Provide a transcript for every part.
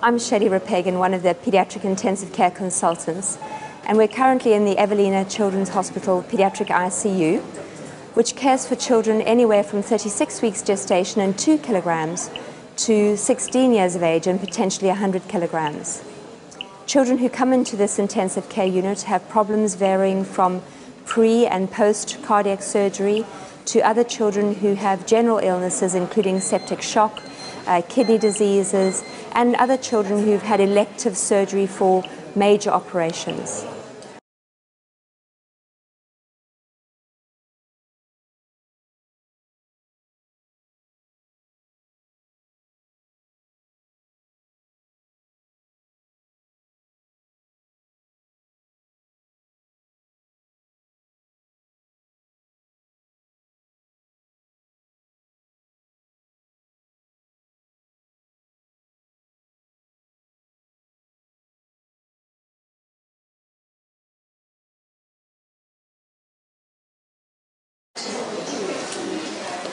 I'm Shelley Repegan, one of the Pediatric Intensive Care Consultants, and we're currently in the Evelina Children's Hospital Pediatric ICU, which cares for children anywhere from 36 weeks gestation and 2 kilograms to 16 years of age and potentially 100 kilograms. Children who come into this intensive care unit have problems varying from pre- and post-cardiac surgery to other children who have general illnesses including septic shock, kidney diseases, and other children who've had elective surgery for major operations.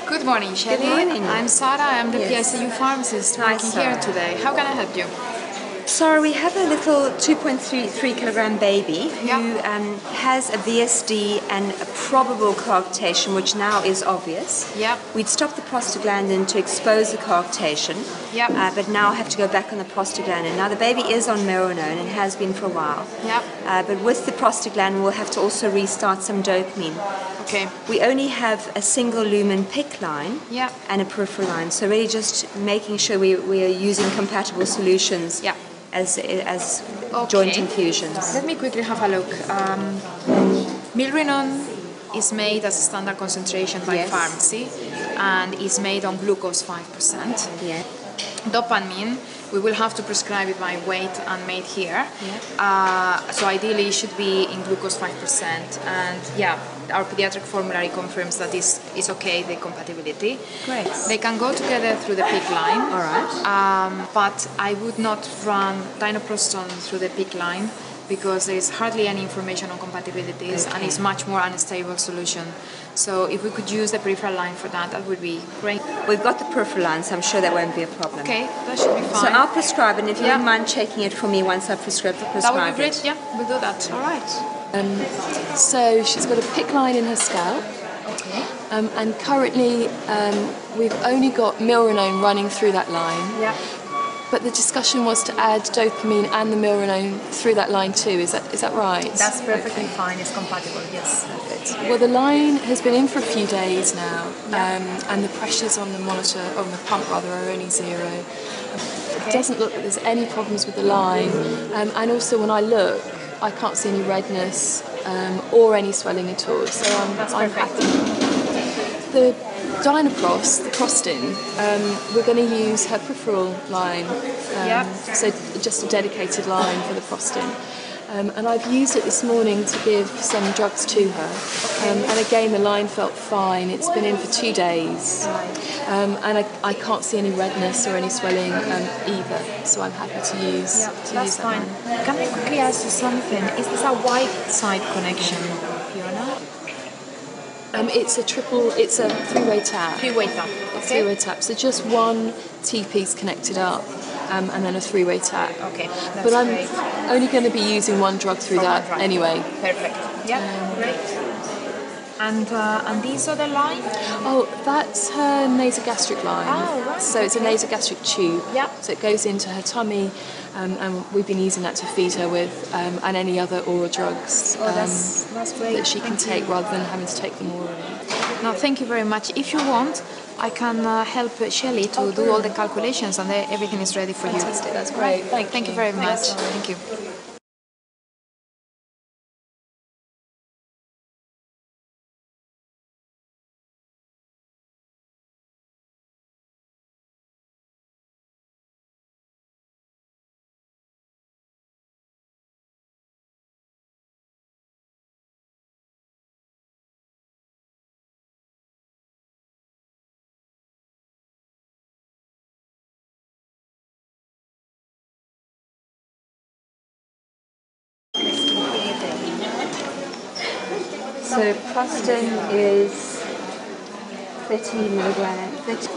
Good morning, Shelley. Good morning. I'm Sarah. I'm the PICU pharmacist working here today. How can I help you? Sarah, we have a little 2.3 kilogram baby who has a VSD and a probable coarctation, which now is obvious. Yeah. We'd stopped the prostaglandin to expose the coarctation, but now have to go back on the prostaglandin. Now the baby is on Meronone and has been for a while. Yeah. But with the prostaglandin, we'll have to also restart some dopamine. Okay. We only have a single lumen PIC line and a peripheral line, so really just making sure we are using compatible solutions as joint infusions. Let me quickly have a look. Milrinone is made as a standard concentration by pharmacy and is made on glucose 5%. Yeah. Dopamine, we will have to prescribe it by weight and made here. So ideally it should be in glucose 5%. And our pediatric formulary confirms that this is okay, the compatibility. Great. They can go together through the PIC line. All right. But I would not run dinoprostone through the PIC line because there is hardly any information on compatibilities and it's much more unstable solution. So if we could use the peripheral line for that, that would be great. We've got the peripheral line, so I'm sure that won't be a problem. Okay, that should be fine. So I'll prescribe, and if you wouldn't mind checking it for me once I've prescribed it. That would be great, we'll do that. All right. So she's got a PIC line in her scalp. Okay. And currently we've only got Milrinone running through that line. Yeah. But the discussion was to add dopamine and the Milrinone through that line too. Is that right? That's perfectly fine. It's compatible. Yes. Perfect. Well, the line has been in for a few days now, and the pressures on the monitor, on the pump rather, are only 0. It doesn't look like there's any problems with the line, and also when I look, I can't see any redness or any swelling at all. So I'm happy. The Dynaprost, the Prostin, we're going to use her peripheral line, so just a dedicated line for the Prostin. And I've used it this morning to give some drugs to her. And again, the line felt fine. It's been in for 2 days. And I can't see any redness or any swelling either. So I'm happy to use that's fine. Line. Can I quickly ask you something? Is this a white side connection, Fiona? It's a 3-way tap. 3-way tap. Okay. 3-way tap. So just one T-piece connected up. And then a 3-way tap. Okay, that's but I'm great. only going to be using one drug through that anyway. Perfect. Yeah, great. And these other line? Oh, that's her nasogastric line. Oh, right. So it's a nasogastric tube. Yeah. So it goes into her tummy, and we've been using that to feed her with, and any other oral drugs that's great. that she can take rather than having to take them orally. No, thank you very much. If you want, I can help Shelley to do all the calculations and everything is ready for you. Fantastic, that's great. Thank you very much. Thank you. So Prostin is 30 milligrams.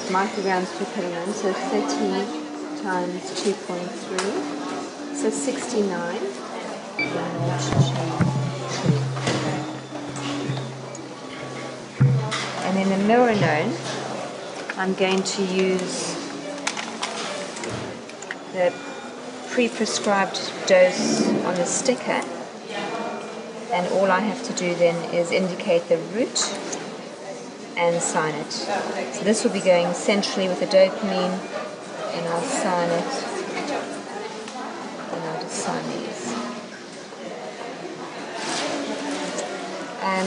micrograms per kilogram, so 30 times 2.3, so 69. And then the mirinone, I'm going to use the pre-prescribed dose on the sticker, and all I have to do then is indicate the route and sign it. So this will be going centrally with the dopamine, and I'll sign it, and I'll just sign these.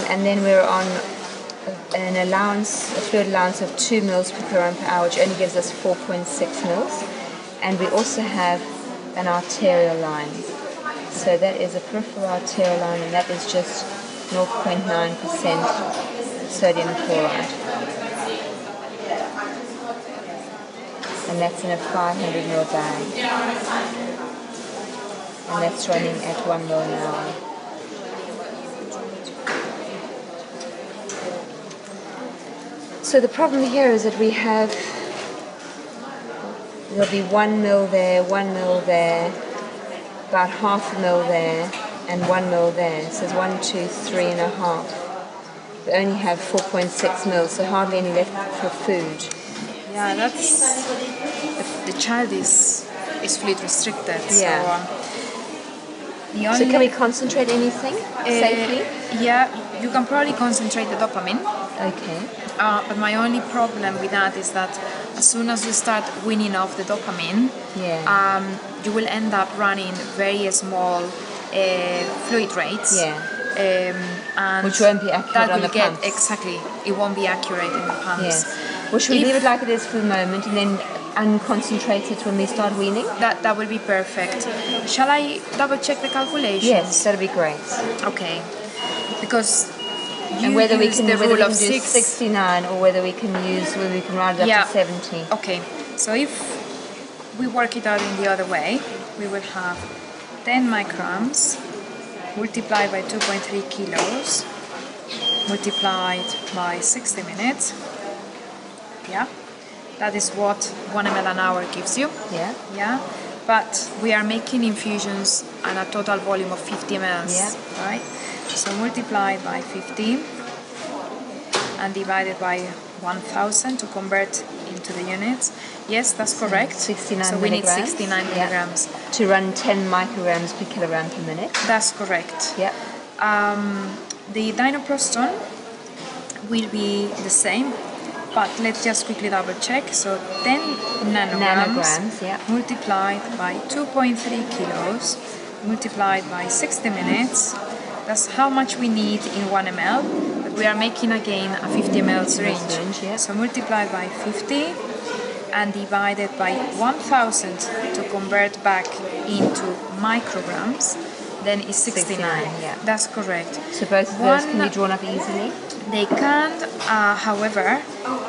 And then we're on an allowance, a fluid allowance of 2 mils per kilogram per hour, which only gives us 4.6 mils. And we also have an arterial line. So that is a peripheral arterial line, and that is just 0.9% sodium chloride. And that's in a 500 ml bag. And that's running at 1 ml an hour. So the problem here is that we have, there'll be 1 ml there, 1 ml there, about half a ml there, and 1 ml there. So it's 1, 2, 3.5. We only have 4.6 mils, so hardly any left for food. Yeah, that's the child is fluid restricted. Yeah. So can we concentrate anything safely? Yeah, you can probably concentrate the dopamine. Okay. But my only problem with that is that as soon as you start weaning off the dopamine, you will end up running very small fluid rates. Yeah. And which won't be accurate on the pumps. Exactly, it won't be accurate in the pumps. Yes. Well, should we leave it like it is for the moment and then unconcentrate it when we start weaning? That will be perfect. Shall I double check the calculations? Yes, that'll be great. Okay. Because and whether we can, the whether rule we can of do 69 or whether we can round it up to 70. Okay. So if we work it out in the other way, we will have 10 micrograms multiplied by 2.3 kilos multiplied by 60 minutes. Yeah, that is what 1 ml an hour gives you. Yeah. Yeah, but we are making infusions at a total volume of 50 ml. Yeah. Right. So multiplied by 50 and divided by 1,000 to convert into the units. Yes, that's correct. 69 so we need 69 milligrams. To run 10 micrograms per kilogram per minute. That's correct. Yeah. The dinoprostone will be the same, but let's just quickly double check. So 10 nanograms multiplied by 2.3 kilos multiplied by 60 minutes. That's how much we need in 1 ml. But we are making again a 50 ml syringe. Yeah. So multiplied by 50 and divided by 1,000 to convert back into micrograms, then is 69. Yeah. That's correct. So both of those can be drawn up easily? They can, however,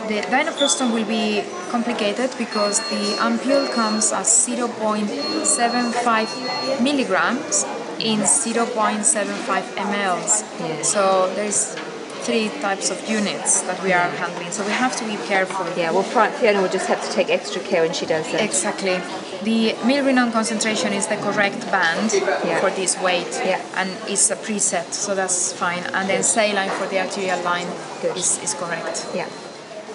the dinoprostone will be complicated because the ampule comes as 0.75 milligrams in 0.75 mLs. Yeah. So there's 3 types of units that we are handling, so we have to be careful. Yeah, well, Fiona will just have to take extra care when she does that. Exactly. The milrinone concentration is the correct band for this weight, and it's a preset, so that's fine. And then saline for the arterial line is correct. Yeah.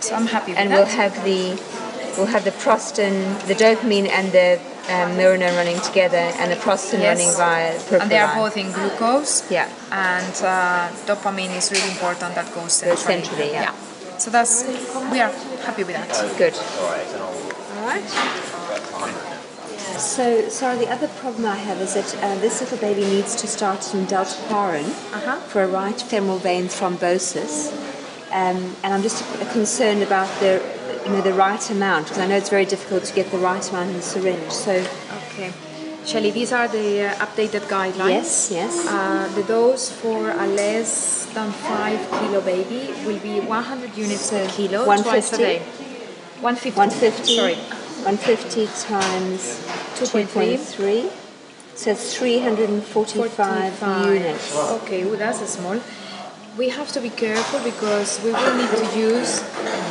So I'm happy with and that. We'll have the prostin, the dopamine, and the mirinone running together, and the prostin running via peripheral. And they are line. both in glucose. Yeah. And dopamine is really important. That goes centrally. Yeah. So we are happy with that. Good. All right. So, sorry, the other problem I have is that this little baby needs to start in deltaparin for a right femoral vein thrombosis, and I'm just concerned about the right amount, because I know it's very difficult to get the right amount in the syringe. So, okay, Shelley, these are the updated guidelines. Yes. The dose for a less than 5 kilo baby will be 100 units per kilo 150? twice a day. 150. Sorry. 150 times 2.3, so it's 345 units. Okay, well, that's small. We have to be careful because we will need to use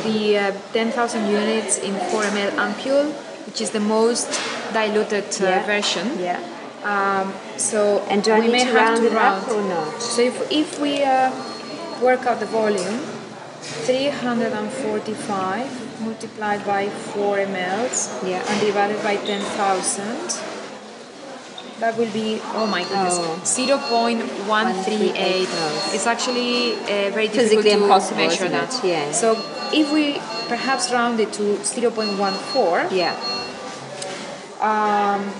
the 10,000 units in 4 ml ampule, which is the most diluted version. Yeah. So And do I we need may to have round to it round. up or not? So if we work out the volume, 345 multiplied by 4 mLs and divided by 10,000, that will be, oh my goodness, 0.138. It's actually very difficult Physically to impossible, measure isn't that. it? Yeah. So if we perhaps round it to 0.14,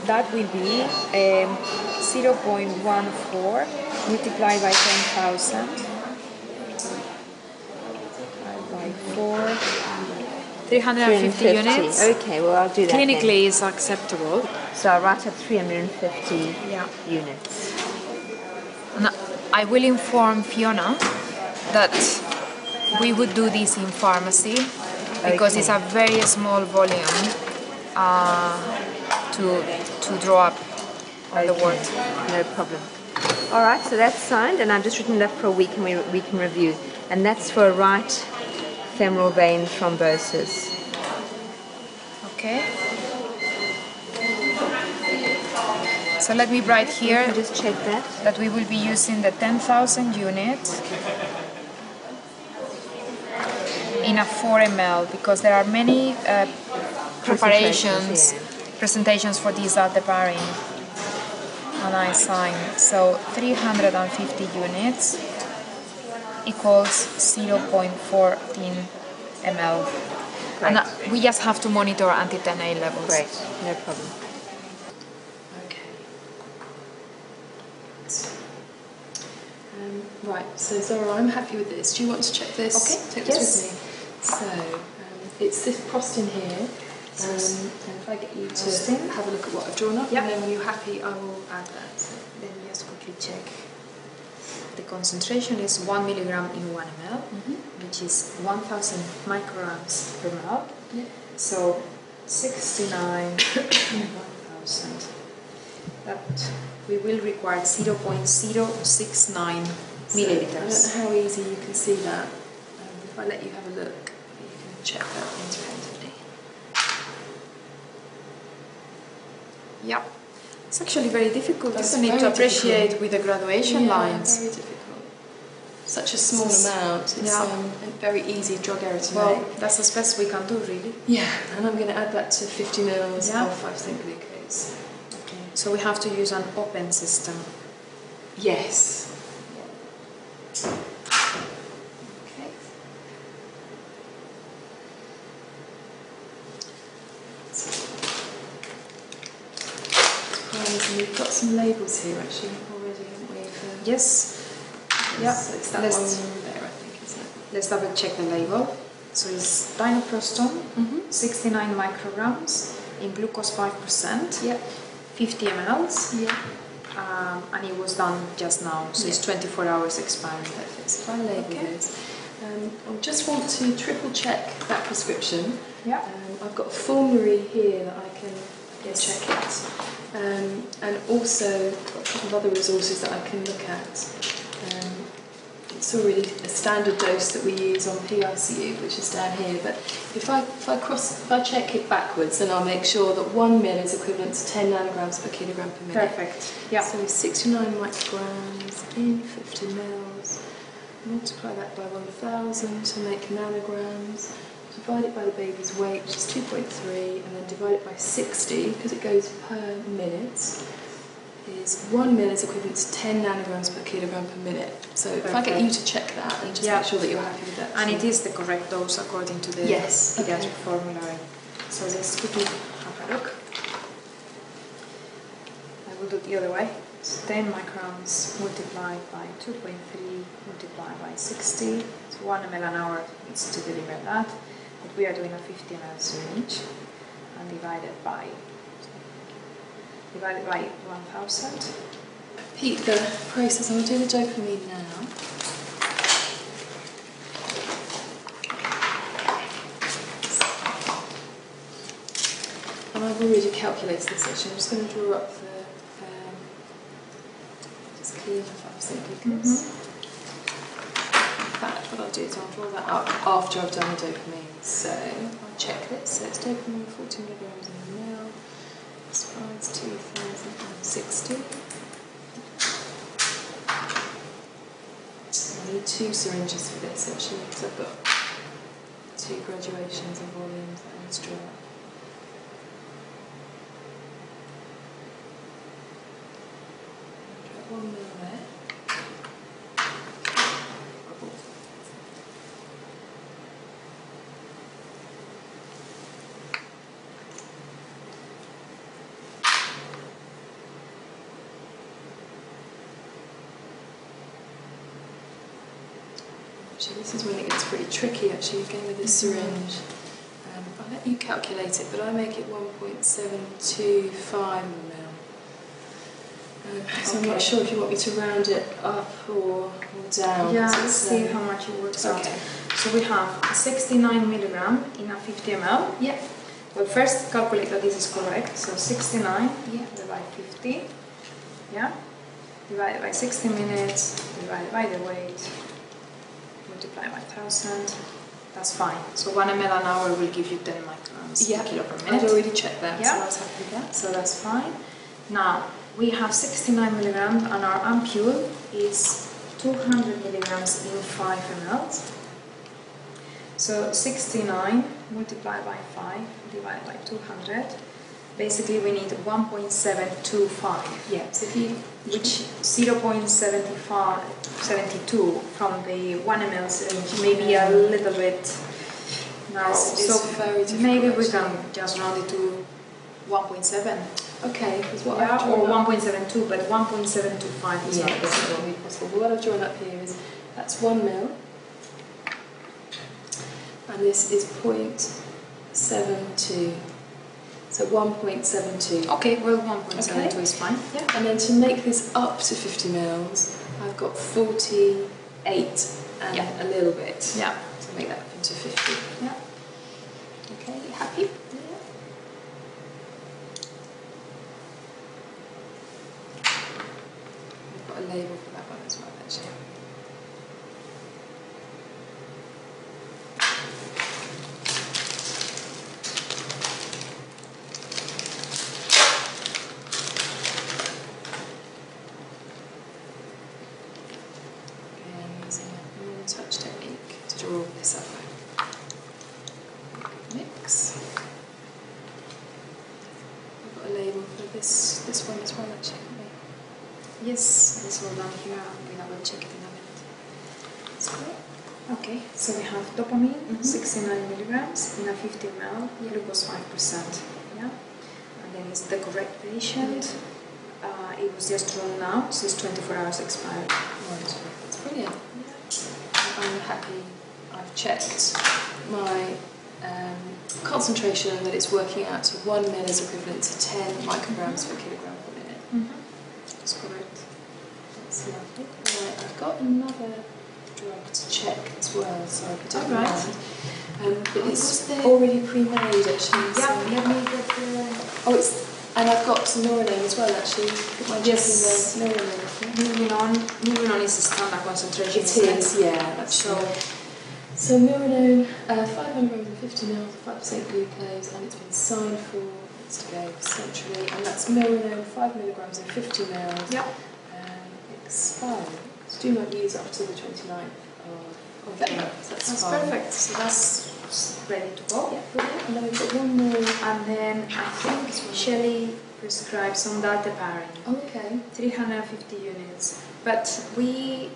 that will be 0.14 multiplied by 10,000 by 4, 350 units. Okay, well I'll do that Clinically is acceptable. So I'll write up 350 units. And I will inform Fiona that we would do this in pharmacy because it's a very small volume to draw up on the ward. No problem. All right, so that's signed, and I've just written that for a week, and we can review. And that's for right femoral vein thrombosis. Okay. So let me write here Just check that we will be using the 10,000 units in a 4 ml because there are many presentations for these at the Paring, and I sign. So 350 units equals 0.14 ml. Great. And we just have to monitor anti-10A levels. Great, no problem. Right, so Zara, I'm happy with this. Do you want to check this? Okay. Take this with me. So, it's this prostin here. And if I get you to have a look at what I've drawn up, and then when you're happy, I will add that. So let me just quickly check. The concentration is 1 milligram in 1 ml, which is 1,000 micrograms per ml. So 69 in 1,000. That we will require 0.069 milliliters. I don't know how easy you can see that. If I let you have a look, you can check that independently. Yeah. It's actually very difficult, That's isn't it, to appreciate with the graduation lines. Very difficult. Such a small amount. It's a very easy drug error to make. That's as best we can do, really. Yeah, and I'm going to add that to 50 mils of 5% glucose. Okay. So we have to use an open system. Yes. Okay. And we've got some labels here actually already, haven't we? Yes. Yeah. So it's that one there, I think, isn't it? Let's double check the label. So it's dinoproston, 69 micrograms in glucose 5%, 50 mLs, and it was done just now, so it's 24 hours expiring. Perfect. So if I label this, I just want to triple check that prescription. I've got a formulary here that I can check it, and also got a couple of other resources that I can look at. It's already a standard dose that we use on PICU, which is down here. But if I check it backwards, then I'll make sure that 1 ml is equivalent to 10 nanograms per kilogram per minute. Perfect. Yeah. So 69 micrograms in 50 mils. Multiply that by 1,000 to make nanograms. Divide it by the baby's weight, which is 2.3, and then divide it by 60 because it goes per minute. Is 1 ml is equivalent to 10 nanograms per kilogram per minute. So if I get you to check that and just make sure that you're happy with that. And it is the correct dose according to the pediatric formulary. So let's quickly have a look. I will do it the other way. So 10 micrograms multiplied by 2.3 multiplied by 60. So 1 ml an hour is to deliver that. But we are doing a 50 ml syringe and divided by 1,000. Repeat the process. I'll do the dopamine now. And I've already calculated this actually. I'm just going to draw up the just clean 5% glucose. In fact, if I what I'll do is I'll draw that up after I've done the dopamine. So I'll check this. So it's dopamine 40 milligrams in a ml. Expires 2060. I need 2 syringes for this actually, because I've got 2 graduations and volumes that I need to draw up. Drop 1 ml there. Actually, this is when it gets pretty tricky actually, again with this syringe. I'll let you calculate it, but I make it 1.725 ml. So I'm not sure if you want me to round it up or down. Yeah, let's see how much it works out. So we have 69 milligram in a 50 ml. Yeah. Well, first calculate that this is correct. So 69 divided by 50. Yeah. Divided by 60 minutes, divided by the weight, multiply by 1000. That's fine. So 1 ml an hour will give you 10 micrograms per kilo per minute. I've already checked that, Yeah. so I was happy with that. So that's fine. Now, we have 69 milligrams and our ampule is 200 milligrams in 5 ml. So 69 multiplied by 5 divided by 200. Basically, we need 1.725. Yeah, so if you... Which 0.72 from the 1 ml syringe, maybe a little bit nice. It's so very difficult. maybe we can just round it to 1.7. Okay, because what Yeah, I've drawn or up... 1.72, but 1.725 is not that's possible. not really possible. But what I've drawn up here is, that's 1 ml, and this is 0.72. So 1.72. Okay, well 1.72 is fine. Yeah. And then to make this up to 50 mils, I've got 48 and a little bit. Yeah. To make that up into 50. Yeah. Okay, you happy? Yeah. I've got a label for that one as well, actually. Touch technique to draw this up. Mix. We've got a label for this one as well, actually, haven't we? Yes, it's all down here. We will check it in a minute. That's great. Okay, so we have dopamine, 69 milligrams in a 50 ml, glucose 5%. Yeah, and then it's the correct patient. It was just drawn now, so it's 24 hours expired. Wonderful. That's brilliant. I'm happy. I've checked my concentration and that it's working out to 1 ml is equivalent to 10 micrograms per kilogram per minute. That's correct. That's lovely. Right, I've got another drug to check as well, so I put it All right. around. But it's already pre-made actually. Yeah, so let me get the... Oh, and I've got some Noronane as well actually. Put my Yes. in the Noronane. Moving on is a standard concentration. It is, yeah. That's so Noronane, 5 milligrams and 50 ml, 5% glucose, and it's been signed for. It's to go centrally, and that's Noronane, 5 milligrams and 50 ml. Yep. Expired. So do not use up to the 29th of November. So that's fine. Perfect. So that's ready to go. Yeah, brilliant. And then we've got one more. And then I think Shelley prescribed some dalteparin. Oh, okay. 350 units. But we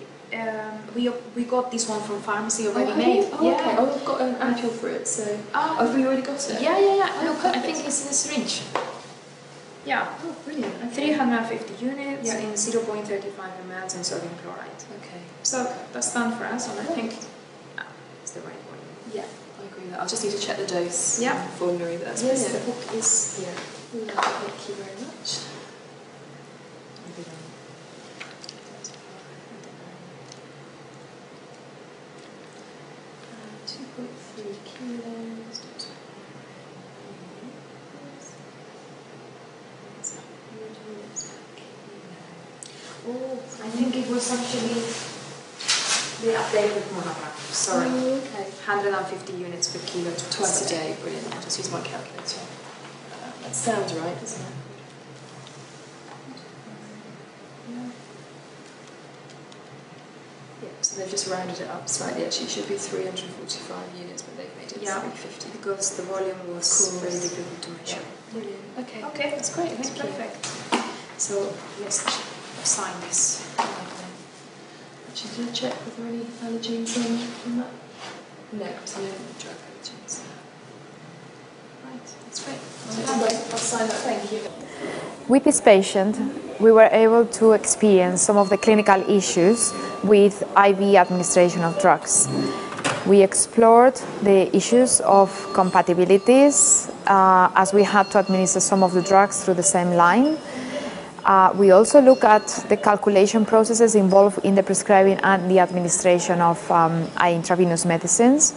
got this one from pharmacy already made. Oh, okay. Oh, I've got an ampule for it, so... have we already got it? Yeah. Oh, Look, I perfect. think it's in the syringe. Yeah. Oh, brilliant. Okay. 350 units Yeah. in 0.35 ml in sodium chloride. Okay. So that's done for us, and I think it's the right one. Yeah, I agree with that. I'll just need to check the dose. Yeah. Formulary, but that's Yes, brilliant. the book is here. Thank you very much. 2.3 kilos. Oh, I think it was actually The updated monogram, sorry. Oh, okay. 150 units per kilo Twice a day, brilliant. I'll just use my calculator. That sounds right, doesn't it? Yeah, so they've just rounded it up slightly. Actually, it should be 345 units, but they've made it 350. Because the volume was very difficult to measure. Brilliant. Okay. Okay, That's great. that's Thank you. perfect. So let's sign this. Actually, did I check were there any allergens on that? No, so no drug allergens. Right, that's great. I'll sign that. Thank you. With this patient, we were able to experience some of the clinical issues with IV administration of drugs. We explored the issues of compatibilities as we had to administer some of the drugs through the same line. We also look at the calculation processes involved in the prescribing and the administration of intravenous medicines.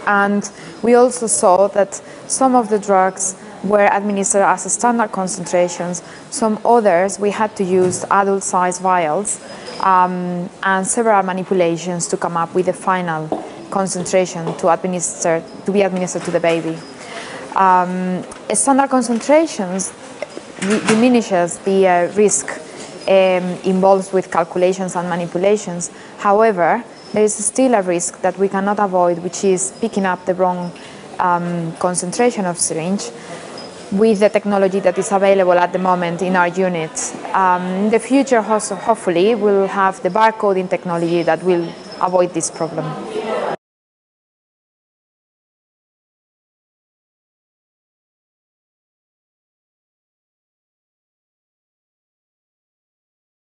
And we also saw that some of the drugs were administered as standard concentrations. Some others we had to use adult-sized vials and several manipulations to come up with the final concentration to be administered to the baby. Standard concentrations diminishes the risk involved with calculations and manipulations. However, there is still a risk that we cannot avoid, which is picking up the wrong concentration of syringe with the technology that is available at the moment in our unit. In the future, hopefully, we'll have the barcoding technology that will avoid this problem.